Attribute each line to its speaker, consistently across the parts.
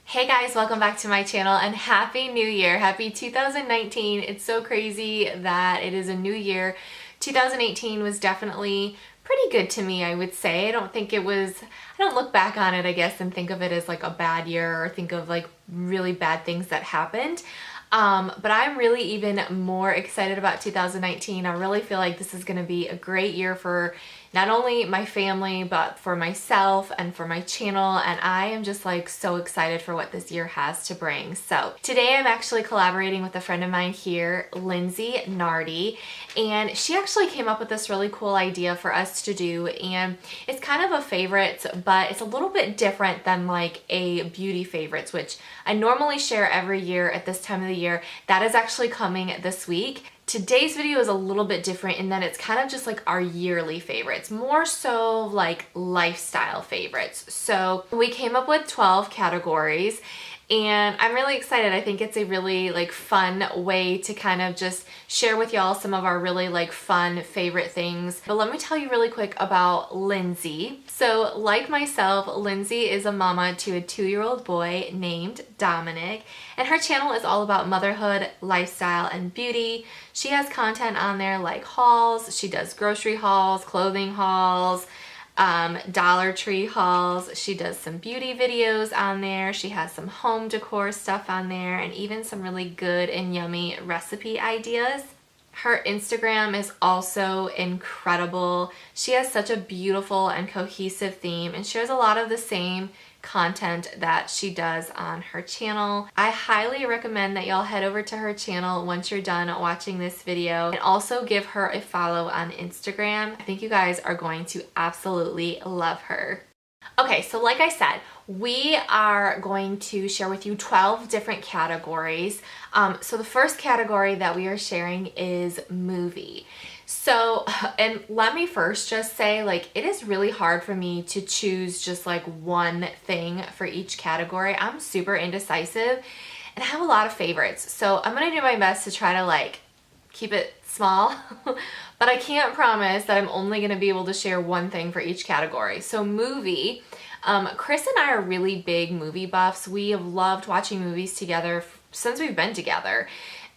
Speaker 1: Hey guys, welcome back to my channel and Happy New Year. Happy 2019. It's so crazy that it is a new year. 2018 was definitely pretty good to me, I would say. I don't look back on it, I guess, and think of it as like a bad year or think of like really bad things that happened. But I'm really even more excited about 2019. I really feel like this is going to be a great year for not only my family, but for myself and for my channel. And I am just like so excited for what this year has to bring. So today I'm actually collaborating with a friend of mine here, Lindsay Nardi, and she actually came up with this really cool idea for us to do. And it's kind of a favorites, but it's a little bit different than like a beauty favorites, which I normally share every year at this time of the year. That is actually coming this week. Today's video is a little bit different in that it's kind of just like our yearly favorites, more so like lifestyle favorites. So we came up with 12 categories and I'm really excited. I think it's a really like fun way to kind of just share with y'all some of our really like fun favorite things. But let me tell you really quick about Lindsay. So like myself, Lindsay is a mama to a 2-year-old boy named Dominic, and her channel is all about motherhood, lifestyle, and beauty. She has content on there like hauls. She does grocery hauls, clothing hauls, Dollar Tree hauls. She does some beauty videos on there. She has some home decor stuff on there and even some really good and yummy recipe ideas. Her Instagram is also incredible. She has such a beautiful and cohesive theme and shares a lot of the same content that she does on her channel. I highly recommend that y'all head over to her channel once you're done watching this video and also give her a follow on Instagram. I think you guys are going to absolutely love her. Okay, so like I said, we are going to share with you 12 different categories. So the first category that we are sharing is movie. So, and let me first just say, like, it is really hard for me to choose just like one thing for each category. I'm super indecisive and I have a lot of favorites. So I'm gonna do my best to try to like keep it small, but I can't promise that I'm only gonna be able to share one thing for each category. So movie, Chris and I are really big movie buffs. We have loved watching movies together since we've been together.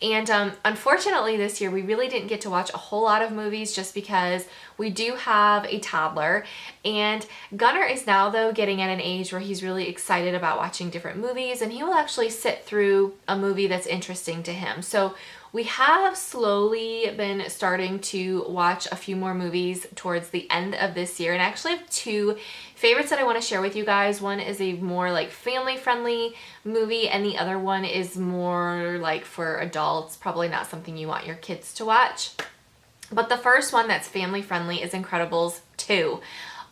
Speaker 1: And unfortunately this year we really didn't get to watch a whole lot of movies just because we do have a toddler, and Gunnar is now though getting at an age where he's really excited about watching different movies and he will actually sit through a movie that's interesting to him. So we have slowly been starting to watch a few more movies towards the end of this year, and I actually have two favorites that I want to share with you guys. One is a more like family friendly movie and the other one is more like for adults, probably not something you want your kids to watch. But the first one that's family friendly is Incredibles 2.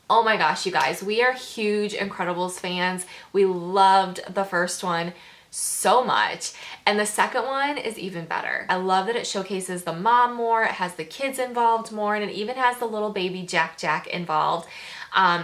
Speaker 1: Oh my gosh, you guys, we are huge Incredibles fans. We loved the first one so much, and the second one is even better. I love that it showcases the mom more, it has the kids involved more, and it even has the little baby Jack involved.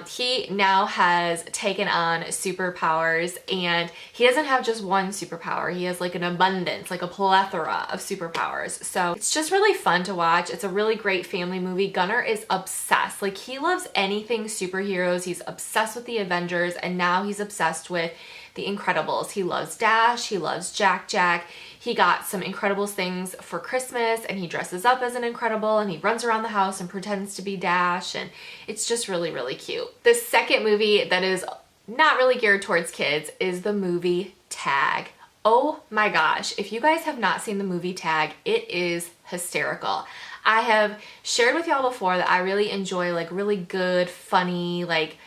Speaker 1: He now has taken on superpowers, and he doesn't have just one superpower. He has like an abundance, like a plethora of superpowers. So it's just really fun to watch. It's a really great family movie. Gunnar is obsessed. Like, he loves anything superheroes. He's obsessed with the Avengers, and now he's obsessed with the Incredibles. He loves Dash, he loves Jack. He got some Incredibles things for Christmas and he dresses up as an Incredible and he runs around the house and pretends to be Dash, and it's just really, really cute. The second movie that is not really geared towards kids is the movie Tag. Oh my gosh, if you guys have not seen the movie Tag, it is hysterical. I have shared with y'all before that I really enjoy like really good, funny, like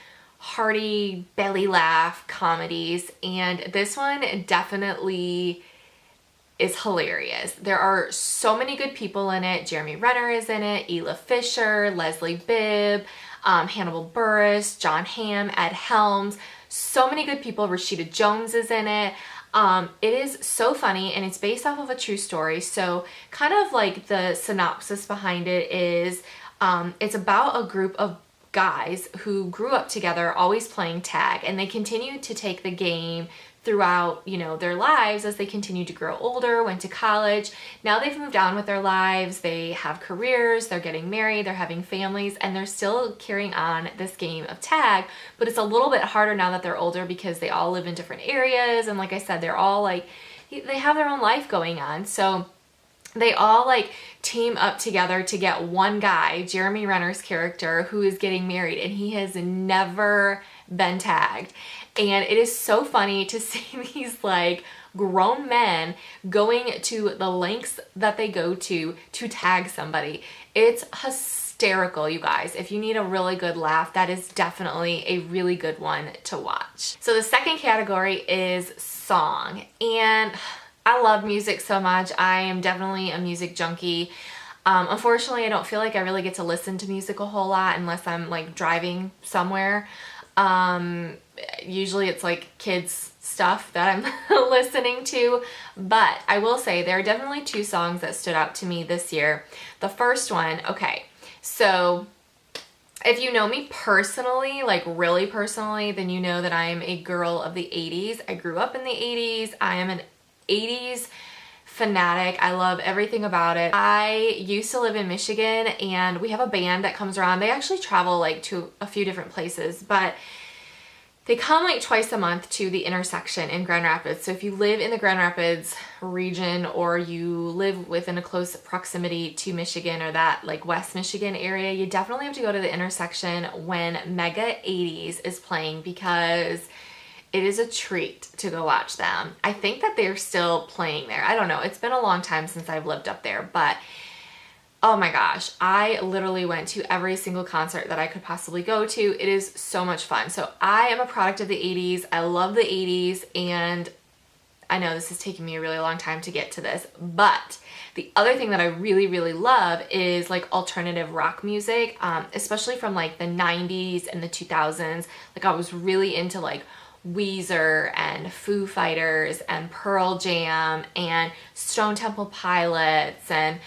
Speaker 1: hearty belly laugh comedies, and this one definitely is hilarious. There are so many good people in it. Jeremy Renner is in it, Ela Fisher, Leslie Bibb, Hannibal Buress, John Hamm, Ed Helms, so many good people. Rashida Jones is in it. It is so funny and it's based off of a true story. So kind of like the synopsis behind it is it's about a group of guys who grew up together always playing tag, and they continue to take the game throughout, you know, their lives as they continue to grow older, went to college. Now they've moved on with their lives, they have careers, they're getting married, they're having families, and they're still carrying on this game of tag, but it's a little bit harder now that they're older because they all live in different areas, and like I said, they're all like, they have their own life going on. So they all like team up together to get one guy, Jeremy Renner's character, who is getting married, and he has never been tagged. And it is so funny to see these like grown men going to the lengths that they go to tag somebody. It's hysterical, you guys. If you need a really good laugh, that is definitely a really good one to watch. So the second category is song, and I love music so much. I am definitely a music junkie. Unfortunately, I don't feel like I really get to listen to music a whole lot unless I'm like driving somewhere. Usually it's like kids stuff that I'm listening to, but I will say there are definitely two songs that stood out to me this year. The first one, okay, so if you know me personally, like really personally, then you know that I am a girl of the 80s. I grew up in the 80s. I am an 80s fanatic. I love everything about it. I used to live in Michigan, and we have a band that comes around. They actually travel like to a few different places, but they come like twice a month to the intersection in Grand Rapids. So if you live in the Grand Rapids region, or you live within a close proximity to Michigan or that like West Michigan area, you definitely have to go to the intersection when Mega 80s is playing, because it is a treat to go watch them. I think that they're still playing there. I don't know. It's been a long time since I've lived up there, but oh my gosh, I literally went to every single concert that I could possibly go to. It is so much fun. So I am a product of the 80s. I love the 80s, and I know this is taking me a really long time to get to this, but the other thing that I really, really love is like alternative rock music, especially from like the 90s and the 2000s. Like I was really into like Weezer and Foo Fighters and Pearl Jam and Stone Temple Pilots and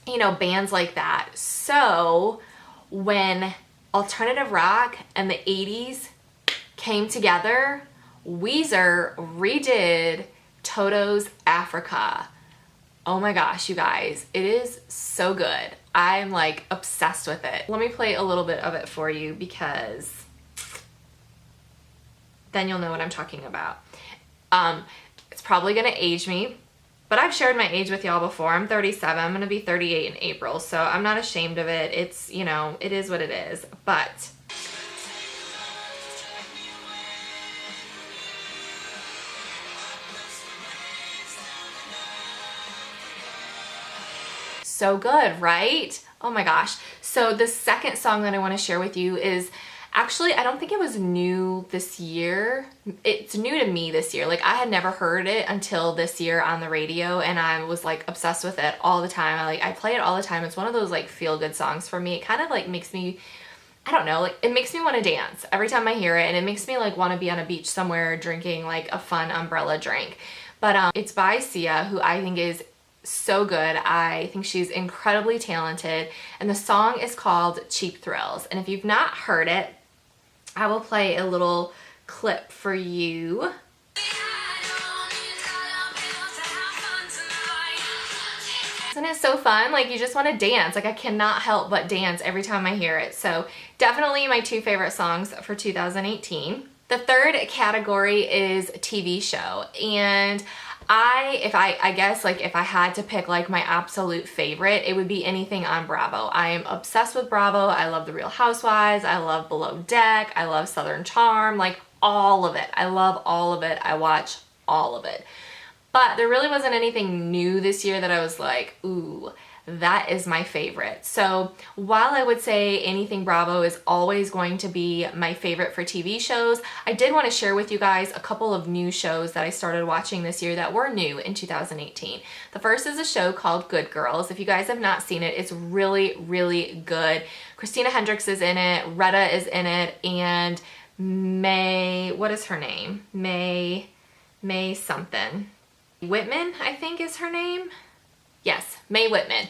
Speaker 1: you know, bands like that. So when alternative rock and the 80s came together, Weezer redid Toto's Africa. Oh my gosh, you guys, it is so good. I'm like obsessed with it. Let me play a little bit of it for you, because then you'll know what I'm talking about. It's probably gonna age me, but I've shared my age with y'all before. I'm 37, I'm gonna be 38 in April, so I'm not ashamed of it. It's, you know, it is what it is, but so good, right? Oh my gosh. So the second song that I wanna share with you is, actually, I don't think it was new this year. It's new to me this year. Like I had never heard it until this year on the radio, and I was like obsessed with it all the time. I play it all the time. It's one of those like feel good songs for me. It kind of like makes me, I don't know, like it makes me want to dance every time I hear it, and it makes me like want to be on a beach somewhere drinking like a fun umbrella drink. But it's by Sia, who I think is so good. I think she's incredibly talented, and the song is called Cheap Thrills. And if you've not heard it, I will play a little clip for you. Isn't it so fun? Like you just want to dance. Like I cannot help but dance every time I hear it. So definitely my two favorite songs for 2018. The third category is TV show, and I guess like if I had to pick like my absolute favorite, it would be anything on Bravo. I am obsessed with Bravo. I love The Real Housewives. I love Below Deck. I love Southern Charm, like all of it. I love all of it. I watch all of it. But there really wasn't anything new this year that I was like, ooh, that is my favorite. So while I would say anything Bravo is always going to be my favorite for TV shows, I did want to share with you guys a couple of new shows that I started watching this year that were new in 2018. The first is a show called Good Girls. If you guys have not seen it, it's really, really good. Christina Hendricks is in it, Retta is in it, and May, what is her name? May something. Whitman, I think is her name. Yes, Mae Whitman.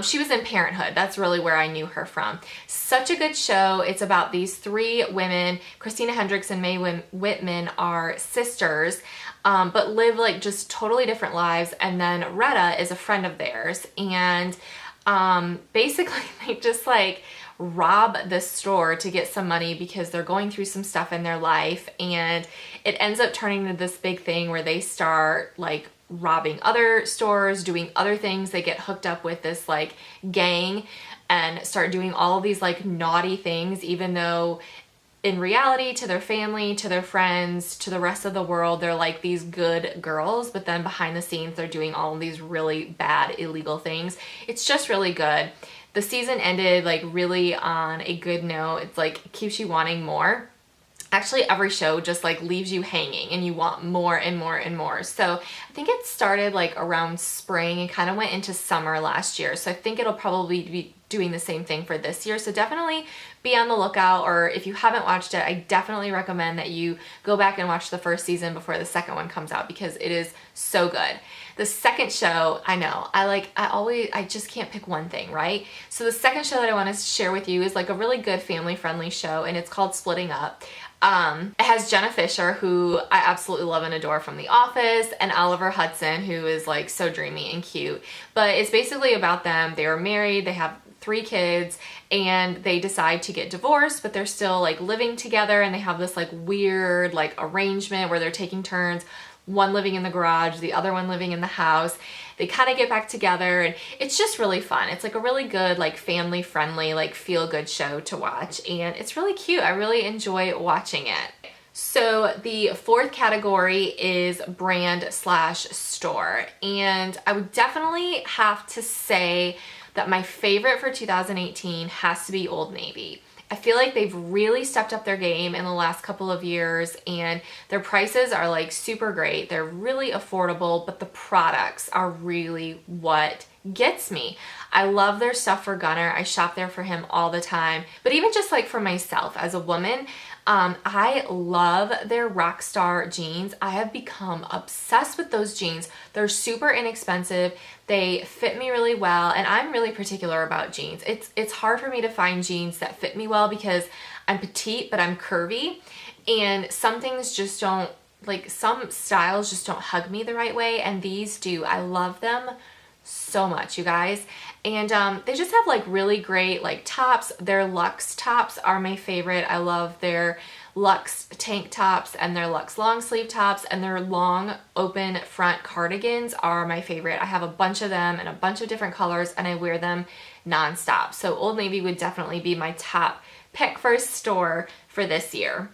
Speaker 1: She was in Parenthood. That's really where I knew her from. Such a good show. It's about these three women. Christina Hendricks and Mae Whitman are sisters, but live like just totally different lives. And then Retta is a friend of theirs. And basically they just like rob this store to get some money because they're going through some stuff in their life. And it ends up turning into this big thing where they start like robbing other stores, doing other things. They get hooked up with this like gang and start doing all of these like naughty things, even though in reality, to their family, to their friends, to the rest of the world, they're like these good girls, but then behind the scenes, they're doing all of these really bad, illegal things. It's just really good. The season ended like really on a good note. It's like keeps you wanting more. Actually, every show just like leaves you hanging and you want more and more and more. So I think it started like around spring and kind of went into summer last year. So I think it'll probably be doing the same thing for this year. So definitely be on the lookout, or if you haven't watched it, I definitely recommend that you go back and watch the first season before the second one comes out because it is so good. The second show, I know, I just can't pick one thing, right? So the second show that I want to share with you is like a really good family-friendly show, and it's called Splitting Up. It has Jenna Fisher, who I absolutely love and adore from The Office, and Oliver Hudson, who is like so dreamy and cute. But it's basically about them. They are married, they have 3 kids, and they decide to get divorced, but they're still like living together, and they have this like weird like arrangement where they're taking turns, one living in the garage, the other one living in the house. They kind of get back together, and it's just really fun. It's like a really good, like family friendly, like feel good show to watch, and it's really cute. I really enjoy watching it. So the fourth category is brand/store, and I would definitely have to say that my favorite for 2018 has to be Old Navy. I feel like they've really stepped up their game in the last couple of years, and their prices are like super great. They're really affordable, but the products are really what gets me. I love their stuff for Gunner. I shop there for him all the time. But even just like for myself as a woman, I love their Rockstar jeans. I have become obsessed with those jeans. They're super inexpensive. They fit me really well, and I'm really particular about jeans. It's hard for me to find jeans that fit me well because I'm petite, but I'm curvy, and some things just don't, like some styles just don't hug me the right way, and these do. I love them so much, you guys. And they just have like really great like tops. Their Luxe tops are my favorite. I love their Luxe tank tops and their Luxe long sleeve tops, and their long open front cardigans are my favorite. I have a bunch of them in a bunch of different colors, and I wear them nonstop. So Old Navy would definitely be my top pick for a store for this year.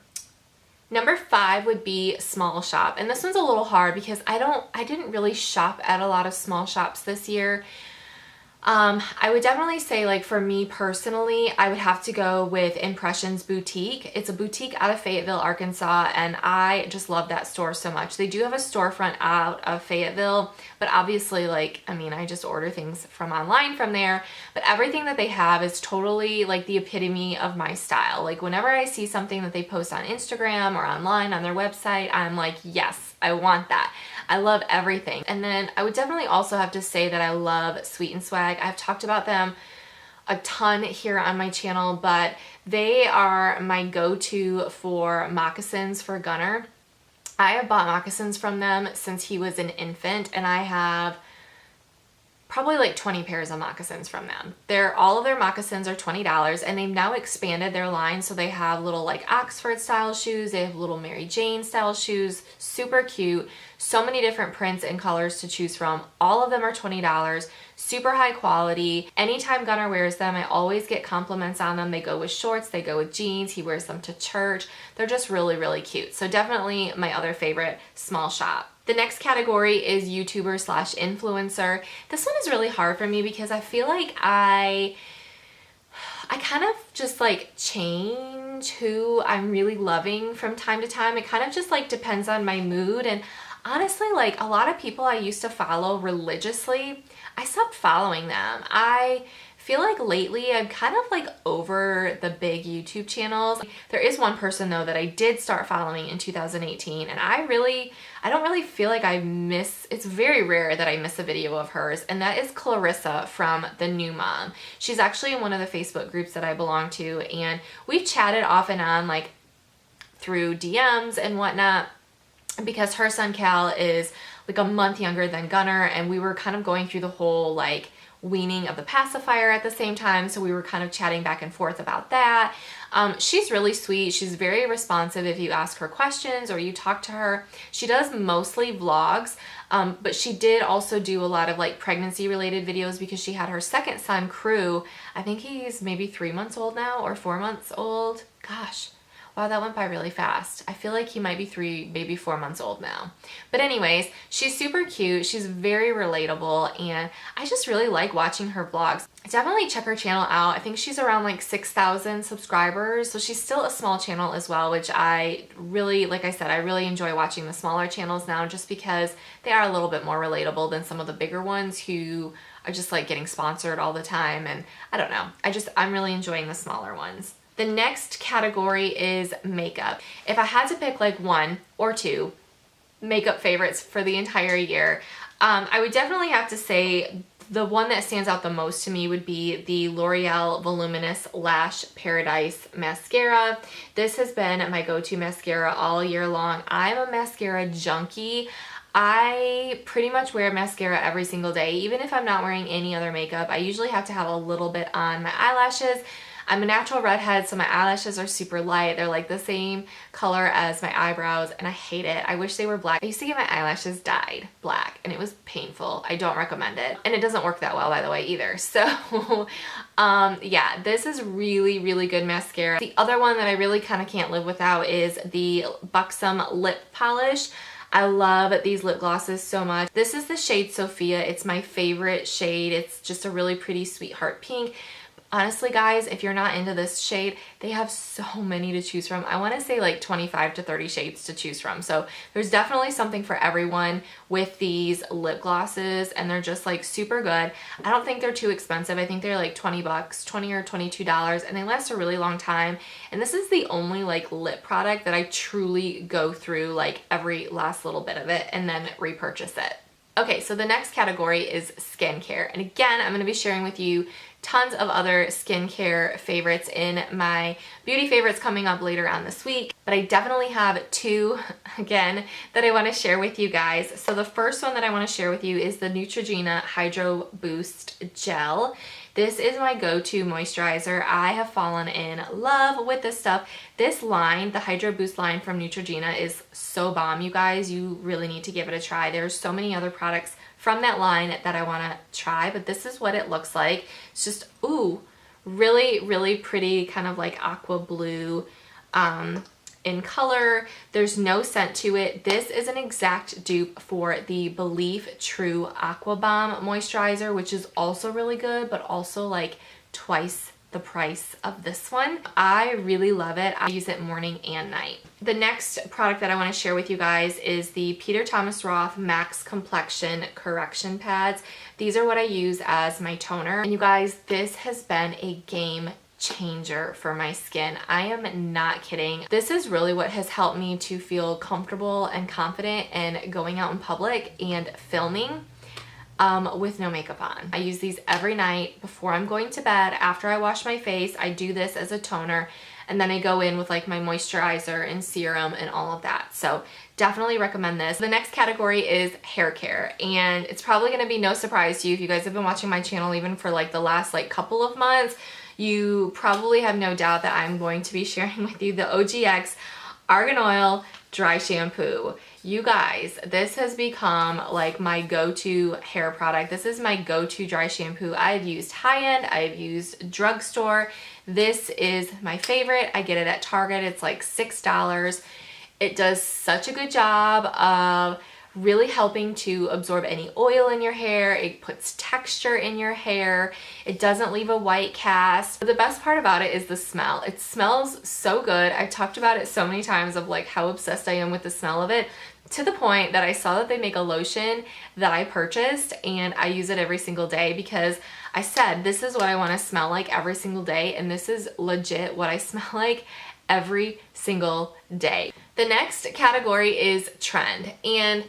Speaker 1: Number 5 would be small shop, and this one's a little hard because I didn't really shop at a lot of small shops this year. I would definitely say, like, for me personally, I would have to go with Impressions Boutique. It's a boutique out of Fayetteville, Arkansas, and I just love that store so much. They do have a storefront out of Fayetteville, but obviously, like, I mean, I just order things from online from there, but everything that they have is totally, like, the epitome of my style. Like, whenever I see something that they post on Instagram or online on their website, I'm like, yes, I want that. I love everything. And then I would definitely also have to say that I love Sweet and Swag. I've talked about them a ton here on my channel, but they are my go-to for moccasins for Gunner. I have bought moccasins from them since he was an infant, and I have probably like 20 pairs of moccasins from them. All of their moccasins are $20, and they've now expanded their line, so they have little like Oxford style shoes, they have little Mary Jane style shoes, super cute, so many different prints and colors to choose from. All of them are $20, super high quality. Anytime Gunner wears them, I always get compliments on them. They go with shorts, they go with jeans, he wears them to church. They're just really, really cute. So definitely my other favorite, small shop. The next category is YouTuber/influencer. This one is really hard for me because I feel like I kind of just like change who I'm really loving from time to time. It kind of just like depends on my mood, and honestly, like a lot of people I used to follow religiously, I stopped following them. I feel like lately I'm kind of like over the big YouTube channels. There is one person though that I did start following in 2018, and I don't really feel like it's very rare that I miss a video of hers, and that is Clarissa from The New Mom. She's actually in one of the Facebook groups that I belong to, and we've chatted off and on like through DMs and whatnot, because her son Cal is like a month younger than Gunner, and we were kind of going through the whole like weaning of the pacifier at the same time, so we were kind of chatting back and forth about that. She's really sweet. She's very responsive if you ask her questions or you talk to her. She does mostly vlogs, but she did also do a lot of like pregnancy related videos because she had her second son, Crew. I think he's maybe 3 months old now or 4 months old. Gosh. Wow, that went by really fast. I feel like he might be 3, maybe 4 months old now. But anyways, she's super cute. She's very relatable, and I just really like watching her vlogs. Definitely check her channel out. I think she's around like 6,000 subscribers, so she's still a small channel as well, which I really, like I said, I really enjoy watching the smaller channels now just because they are a little bit more relatable than some of the bigger ones who are just like getting sponsored all the time, and I don't know. I'm really enjoying the smaller ones. The next category is makeup. If I had to pick like 1 or 2 makeup favorites for the entire year, I would definitely have to say the one that stands out the most to me would be the L'Oreal Voluminous Lash Paradise Mascara. This has been my go-to mascara all year long. I'm a mascara junkie. I pretty much wear mascara every single day. Even if I'm not wearing any other makeup, I usually have to have a little bit on my eyelashes. I'm a natural redhead, so my eyelashes are super light. They're like the same color as my eyebrows, and I hate it. I wish they were black. I used to get my eyelashes dyed black, and it was painful. I don't recommend it. And it doesn't work that well, by the way, either. So, yeah, this is really, really good mascara. The other one that I really kind of can't live without is the Buxom Lip Polish. I love these lip glosses so much. This is the shade Sophia. It's my favorite shade. It's just a really pretty sweetheart pink. Honestly, guys, if you're not into this shade, they have so many to choose from. I want to say like 25 to 30 shades to choose from. So there's definitely something for everyone with these lip glosses, and they're just like super good. I don't think they're too expensive. I think they're like 20 bucks, 20 or $22, and they last a really long time. And this is the only like lip product that I truly go through like every last little bit of it and then repurchase it. Okay, so the next category is skincare. And again, I'm going to be sharing with you tons of other skincare favorites in my beauty favorites coming up later on this week. But I definitely have 2, again, that I want to share with you guys. So the first one that I want to share with you is the Neutrogena Hydro Boost Gel. This is my go-to moisturizer. I have fallen in love with this stuff. This line, the Hydro Boost line from Neutrogena, is so bomb, you guys. You really need to give it a try. There's so many other products from that line that I want to try, but this is what it looks like. It's just, ooh, really, really pretty, kind of like aqua blue in color. There's no scent to it. This is an exact dupe for the Belief True Aqua Bomb moisturizer, which is also really good, but also like twice the price of this one. I really love it. I use it morning and night. The next product that I want to share with you guys is the Peter Thomas Roth Max Complexion Correction Pads. These are what I use as my toner. And you guys, this has been a game changer for my skin. I am not kidding. This is really what has helped me to feel comfortable and confident in going out in public and filming with no makeup on. I use these every night before I'm going to bed. After I wash my face, I do this as a toner, and then I go in with like my moisturizer and serum and all of that. So definitely recommend this. The next category is hair care, and it's probably going to be no surprise to you if you guys have been watching my channel even for like the last like couple of months. You probably have no doubt that I'm going to be sharing with you the OGX Argan Oil Dry Shampoo. You guys, this has become like my go-to hair product. This is my go-to dry shampoo. I've used high-end, I've used drugstore. This is my favorite. I get it at Target. It's like $6. It does such a good job of really helping to absorb any oil in your hair. It puts texture in your hair. It doesn't leave a white cast. But the best part about it is the smell. It smells so good. I've talked about it so many times of like how obsessed I am with the smell of it, to the point that I saw that they make a lotion that I purchased and I use it every single day because I said this is what I want to smell like every single day, and this is legit what I smell like every single day. The next category is trend, and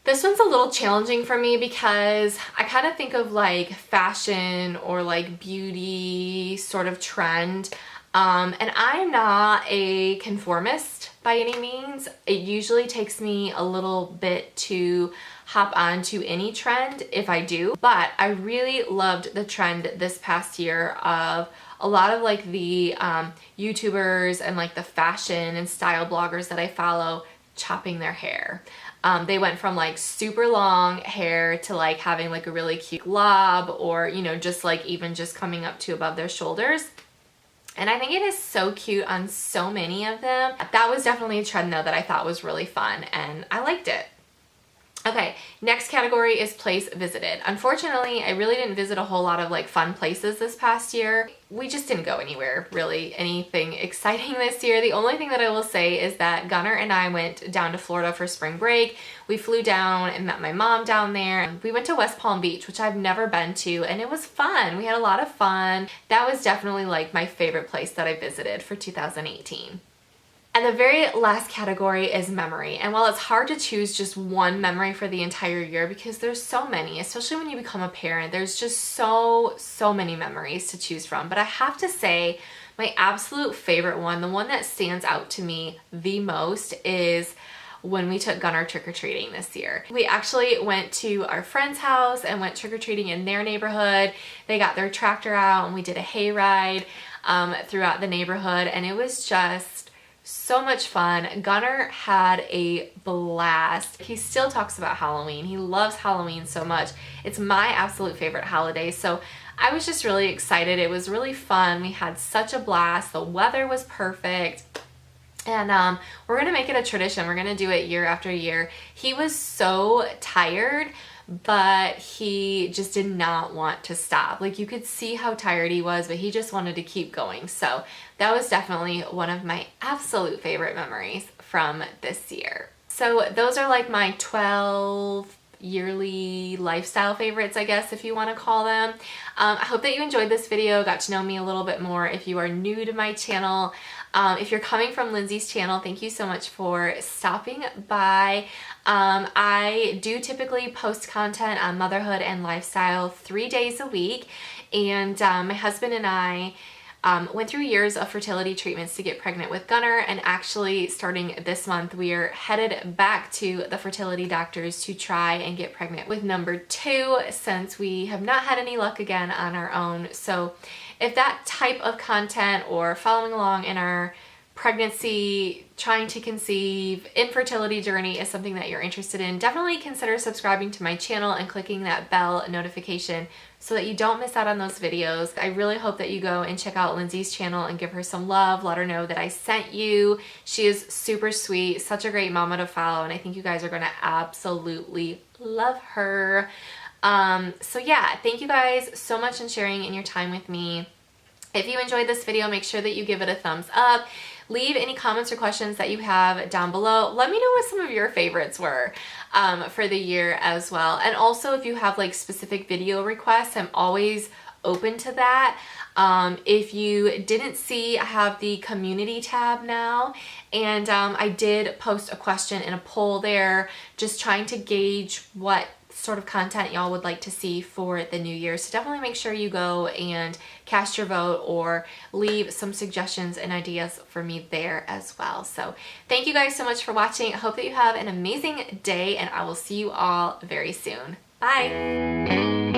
Speaker 1: this one's a little challenging for me because I kind of think of like fashion or like beauty sort of trend. And I'm not a conformist by any means. It usually takes me a little bit to hop onto any trend if I do, but I really loved the trend this past year of a lot of like the YouTubers and like the fashion and style bloggers that I follow chopping their hair. They went from like super long hair to like having like a really cute lob, or you know, just like even just coming up to above their shoulders. And I think it is so cute on so many of them. That was definitely a trend though that I thought was really fun and I liked it. Okay, next category is place visited. Unfortunately, I really didn't visit a whole lot of like fun places this past year. We just didn't go anywhere really anything exciting this year. The only thing that I will say is that Gunnar and I went down to Florida for spring break. We flew down and met my mom down there. We went to West Palm Beach, which I've never been to, and it was fun. We had a lot of fun. That was definitely like my favorite place that I visited for 2018. And the very last category is memory. And while it's hard to choose just one memory for the entire year because there's so many, especially when you become a parent, there's just so many memories to choose from. But I have to say my absolute favorite one, the one that stands out to me the most, is when we took Gunnar trick-or-treating this year. We actually went to our friend's house and went trick-or-treating in their neighborhood. They got their tractor out and we did a hayride throughout the neighborhood, and it was just so much fun. Gunnar had a blast. He still talks about Halloween. He loves Halloween so much. It's my absolute favorite holiday. So I was just really excited. It was really fun. We had such a blast. The weather was perfect. And we're gonna make it a tradition. We're gonna do it year after year. He was so tired, but he just did not want to stop. Like, you could see how tired he was, but he just wanted to keep going. So that was definitely one of my absolute favorite memories from this year. So those are like my 12 yearly lifestyle favorites, I guess, if you want to call them. I hope that you enjoyed this video, got to know me a little bit more. If you are new to my channel, if you're coming from Lindsay's channel, thank you so much for stopping by. I do typically post content on motherhood and lifestyle 3 days a week, and my husband and I went through years of fertility treatments to get pregnant with Gunnar, and actually starting this month we are headed back to the fertility doctors to try and get pregnant with number 2, since we have not had any luck again on our own. So if that type of content or following along in our pregnancy, trying to conceive, infertility journey is something that you're interested in, definitely consider subscribing to my channel and clicking that bell notification so that you don't miss out on those videos. I really hope that you go and check out Lindsay's channel and give her some love. Let her know that I sent you. She is super sweet, such a great mama to follow, and I think you guys are gonna absolutely love her. So yeah, thank you guys so much for sharing in your time with me. If you enjoyed this video, make sure that you give it a thumbs up. Leave any comments or questions that you have down below. Let me know what some of your favorites were for the year as well. And also, if you have like specific video requests, I'm always open to that. If you didn't see, I have the community tab now, and I did post a question and a poll there, just trying to gauge what sort of content y'all would like to see for the new year. So definitely make sure you go and cast your vote or leave some suggestions and ideas for me there as well. So thank you guys so much for watching. I hope that you have an amazing day, and I will see you all very soon. Bye.